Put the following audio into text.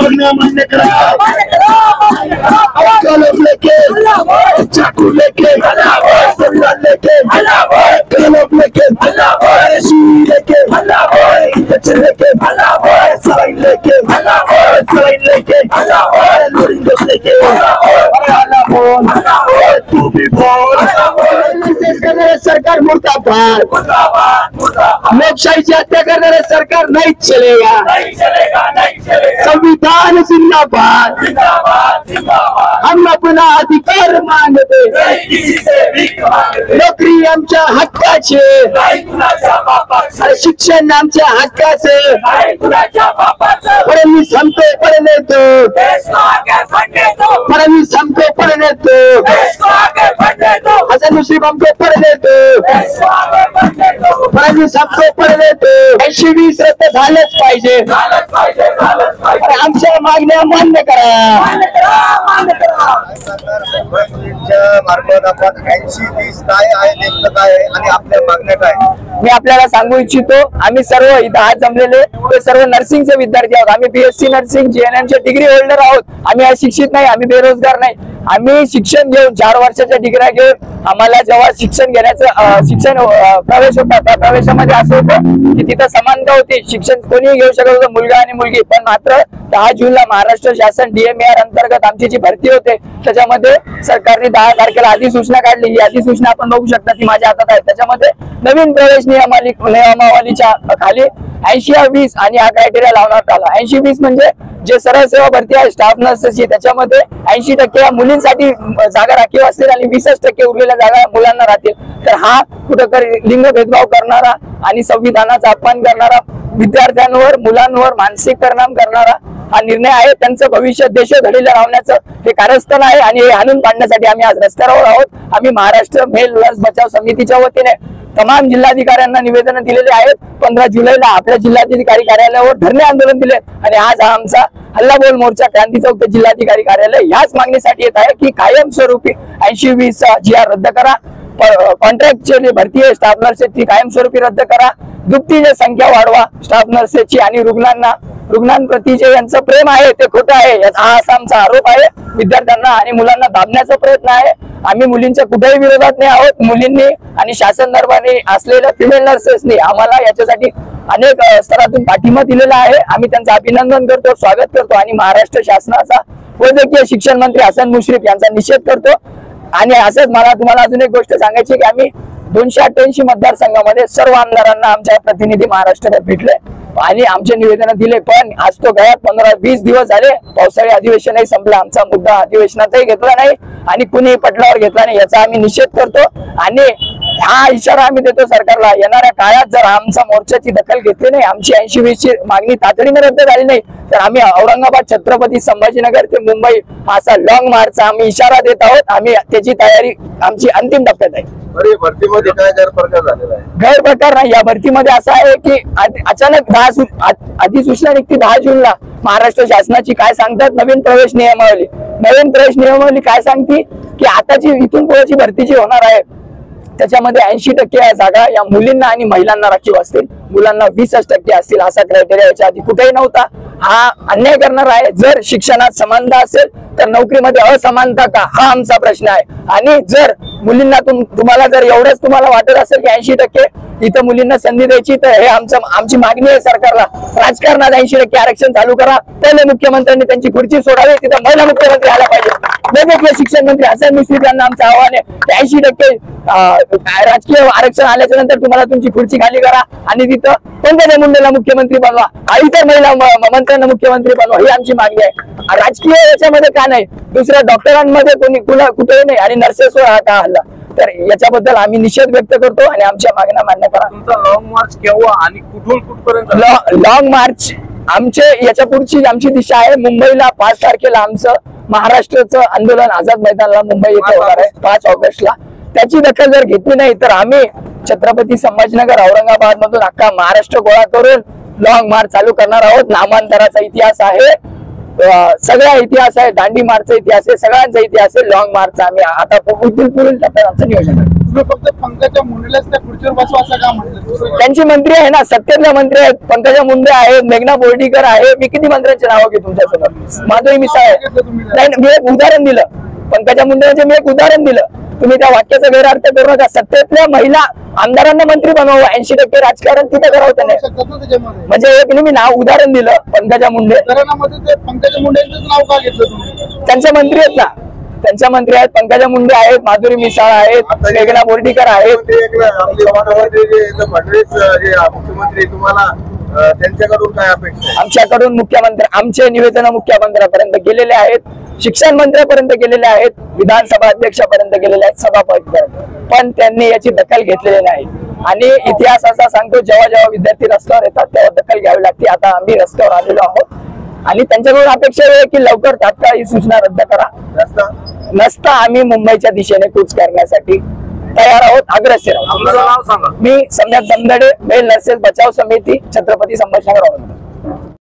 मागण्या मान्य करा। कलम लेके चाकू लेके लेके कलम लेके सुई लेके लेके सलाइन लेके लोरिंगस लेके तू भी बोल। सरकार मुर्दाबाद, लोकशाही की हत्या करने सरकार नहीं चलेगा, संविधान जिंदाबाद। हम अपना अधिकार मागते, नोकरी आमच्या हक्काचे, शिक्षण आमच्या हक्काचे। फडणवीस हमको पढ़ने दो, फडणवीस हमको पढ़ने दो, हसन मुश्रीफ हमको पढ़ने दो, फडणवीस हमको पढ़ने दो। 80-20 रद्द झालंच पाहिजे, आमच्या मागण्या मान्य करा। मार्फत आपण 80-20 काय आहे, नेमकं काय आहे आणि आपल्या मागण्या काय? मी आपल्याला सांगू इच्छितो, आम्ही सर्व इथं आज जमलेले ते सर्व नर्सिंगचे विद्यार्थी आहोत। आम्ही BSc नर्सिंग GNM चे डिग्री होल्डर आहोत। आम्ही अशिक्षित नाही, आम्ही बेरोजगार नाही। आम्ही शिक्षण घेऊन 4 वर्षाच्या डिग्र्या घेऊन आम्हाला जेव्हा शिक्षण घेण्याचं शिक्षण प्रवेश होता, त्या प्रवेशामध्ये असं होतं की तिथं समानता होती, शिक्षण कोणीही घेऊ शकत होतं, मुलगा आणि मुलगी। पण मात्र 10 जूनला महाराष्ट्र शासन DMAR अंतर्गत आमची जी भरती होते त्याच्यामध्ये सरकारने 10 तारखेला अधिसूचना काढली। ही अधिसूचना आपण बघू शकता, ती माझ्या हातात आहे। त्याच्यामध्ये नवीन प्रवेश नियमावलीच्या खाली 80-20 आणि हा क्रायटेरिया लावण्यात आला। 80-20 म्हणजे जे सरळ सेवा भरती आहे स्टाफ नर्सची, त्याच्यामध्ये 80% मुलींसाठी जागा राखीव असतील आणि 20% उरलेल्या जागा मुलांना राहतील। तर हा कुठेतरी लिंग भेदभाव करणारा आणि संविधानाचा अपमान करणारा, विद्यार्थ्यांवर मुलांवर मानसिक परिणाम करणारा हा निर्णय आहे। त्यांचं भविष्य देशोधडीला लावण्याचं हे कारस्थान आहे आणि हे हाणून पाडण्यासाठी आम्ही आज रस्त्यावर आहोत। आम्ही महाराष्ट्र महिला लस बचाव समितीच्या वतीने तमाम जिल्हाधिकाऱ्यांना निवेदन दिलेले आहेत। 15 जुलैला आपल्या जिल्हाधिकारी कार्यालयावर धरणे आंदोलन दिले आणि आज हा आमचा हल्लाबोल मोर्चा क्रांती चौक ते जिल्हाधिकारी कार्यालय ह्याच मागणीसाठी येत आहे की कायमस्वरूपी 80-20 GR रद्द करा, कॉन्ट्रॅक्टची भरती आहे स्टाफ नर्सेसची कायमस्वरूपी रद्द करा, दुपटीची संख्या वाढवा स्टाफ नर्सेसची आणि रुग्णांप्रती जे यांचं प्रेम आहे ते खोटं आहे, हा असा आमचा आरोप आहे। विद्यार्थ्यांना आणि मुलांना दाबण्याचा प्रयत्न आहे। आम्ही मुलींच्या कुठेही विरोधात नाही आहोत। मुलींनी आणि शासन दरबारी असलेल्या फिमेल नर्सेसनी आम्हाला याच्यासाठी अनेक स्तरातून पाठिंबा दिलेला आहे। आम्ही त्यांचं अभिनंदन करतो, स्वागत करतो आणि महाराष्ट्र शासनाचा वैद्यकीय शिक्षण मंत्री हसन मुश्रीफ यांचा निषेध करतो। आणि असंच मला तुम्हाला अजून एक गोष्ट सांगायची की आम्ही 288 मतदारसंघामध्ये सर्व आमदारांना आमच्या प्रतिनिधी महाराष्ट्रात भेटले आणि आमचे निवेदन दिले, पण आज तो गया 15-20 दिवस झाले, पावसाळी अधिवेशनही संपलं, आमचा मुद्दा अधिवेशनातही घेतला नाही आणि कुणीही पटलावर घेतला नाही, याचा आम्ही निषेध करतो। आणि हा इशारा आम्ही देतो सरकारला, येणाऱ्या काळात जर आमचा मोर्चाची दखल घेतली नाही, आमची 80-20 मागणी तातडीने रद्द झाली नाही तर आम्ही औरंगाबाद, छत्रपती संभाजीनगर ते मुंबई असा लॉंग मार्चचा आम्ही इशारा देत आहोत। आम्ही त्याची तयारी आमची अंतिम टप्प्यात आहे। भरतीमध्ये काय गैरप्रकार झालेला आहे? गैरप्रकार नाही, या भरतीमध्ये असं आहे की अचानक अधिसूचना निघते 10 जूनला महाराष्ट्र शासनाची। काय सांगतात नवीन प्रवेश नियमावली काय सांगते की आताची इथून पुढची भरती जी होणार आहे त्याच्यामध्ये 80% जागा या मुलींना आणि महिलांना राखीव असतील, मुलांना 20% असतील, असा क्रायटेरिया याच्या आधी कुठेही नव्हता। हा अन्याय करणार आहे। जर शिक्षणात समानता असेल तर नोकरीमध्ये असमानता का, हा आमचा प्रश्न आहे। आणि जर मुलींना तुम्हाला जर एवढंच तुम्हाला वाटत असेल की 80% इथं मुलींना संधी द्यायची तर हे आमची मागणी आहे सरकारला, राजकारणात 80% आरक्षण चालू करा। पहिले मुख्यमंत्र्यांनी त्यांची खुर्ची सोडावी, तिथं महिला मुख्यमंत्री आला पाहिजे। वैद्यकीय शिक्षण मंत्री हसन मुश्रीफ यांना आमचं आव्हान आहे की 80% राजकीय आरक्षण आल्याच्या नंतर तुम्हाला तुमची खुर्ची खाली करा आणि तिथं पंकजा मुंडेला मुख्यमंत्री बनवा, इतर महिला मंत्र्यांना मुख्यमंत्री बनवा, ही आमची मागणी आहे। राजकीय याच्यामध्ये का नाही, दुसऱ्या डॉक्टरांमध्ये कुठेही नाही आणि नर्सेसवर हा का हल्ला, तर याच्याबद्दल आम्ही निषेध व्यक्त करतो आणि आमच्या मागण्या मान्य करा। तुमचा लॉंग मार्च केव्हा आणि कुठून कुठपर्यंत? लॉंग मार्च आमचे याच्या पुढची आमची दिशा आहे मुंबईला 5 तारखेला आमचं महाराष्ट्राचं आंदोलन आझाद मैदानाला मुंबई येथे होणार आहे 5 ऑगस्टला। त्याची दखल जर घेतली नाही तर आम्ही छत्रपती संभाजीनगर, औरंगाबाद मधून अख्खा महाराष्ट्र गोळा करून लॉंग मार्च चालू करणार आहोत। नामांतराचा इतिहास आहे, सगळा इतिहास आहे, दांडी मार्चचा इतिहास आहे, सगळ्यांचा इतिहास आहे। लॉंग मार्च आम्ही आता पुढील टप्प्यात आमचं नियोजन करतो। तुम्ही फक्त पंकजा मुंडेलाच त्या खुर्चीवर बसवा असं का म्हटलं? त्यांची मंत्री आहे ना, सत्तेतल्या मंत्री आहेत. पंकजा मुंडे आहेत, मेघना बोर्डीकर आहे. मी किती मंत्र्यांचे नाव घेऊ तुमच्यासमोर? माधुरी मिसाळ आहे. नाही, मी एक उदाहरण दिलं. पंकजा मुंडे म्हणजे मी एक उदाहरण दिलं. तुम्ही त्या वाक्याचा गैरअर्थ करू नका. सत्तेतल्या महिला आमदारांना मंत्री बनवा. 80% राजकारण तिथे करावं त्याने. शकतात ना त्याच्यामध्ये. म्हणजे एक मी नाव उदाहरण दिलं, पंकजा मुंडे. घराण्यामध्ये ते पंकजा मुंडेंचंच नाव का घेतलं तुम्ही? त्यांचे मंत्री आहेत ना, त्यांच्या मंत्री आहेत. पंकजा मुंडे आहेत, माधुरी मिसाळ आहेत, मेघना बोर्डीकर आहेत. फडणवीस जे मुख्यमंत्री, तुम्हाला त्यांच्याकडून काय अपेक्षा आहे? आमच्याकडून मुख्यमंत्री, आमचे निवेदन मुख्यमंत्र्यापर्यंत गेलेले आहेत, शिक्षण मंत्र्यापर्यंत गेलेले आहेत, विधानसभा अध्यक्षापर्यंत गेलेले आहेत, सभापतीपर्यंत. पण त्यांनी याची दखल घेतलेली नाही. आणि इतिहास असा सांगतो, जेव्हा जेव्हा विद्यार्थी रस्त्यावर येतात तेव्हा दखल घ्यावी लागते. आता आम्ही रस्त्यावर आलेलो आहोत आणि त्यांच्याकडून अपेक्षा आहे की लवकर तात्काळ ही सूचना रद्द करा. नसता आम्ही मुंबईच्या दिशेने कूच करण्यासाठी तयार आहोत, अग्रेसर आहोत. आपलं नाव सांगा. मी सम्यक जमदडे, मेल नर्सेस बचाव समिती, छत्रपती संभाजीनगर.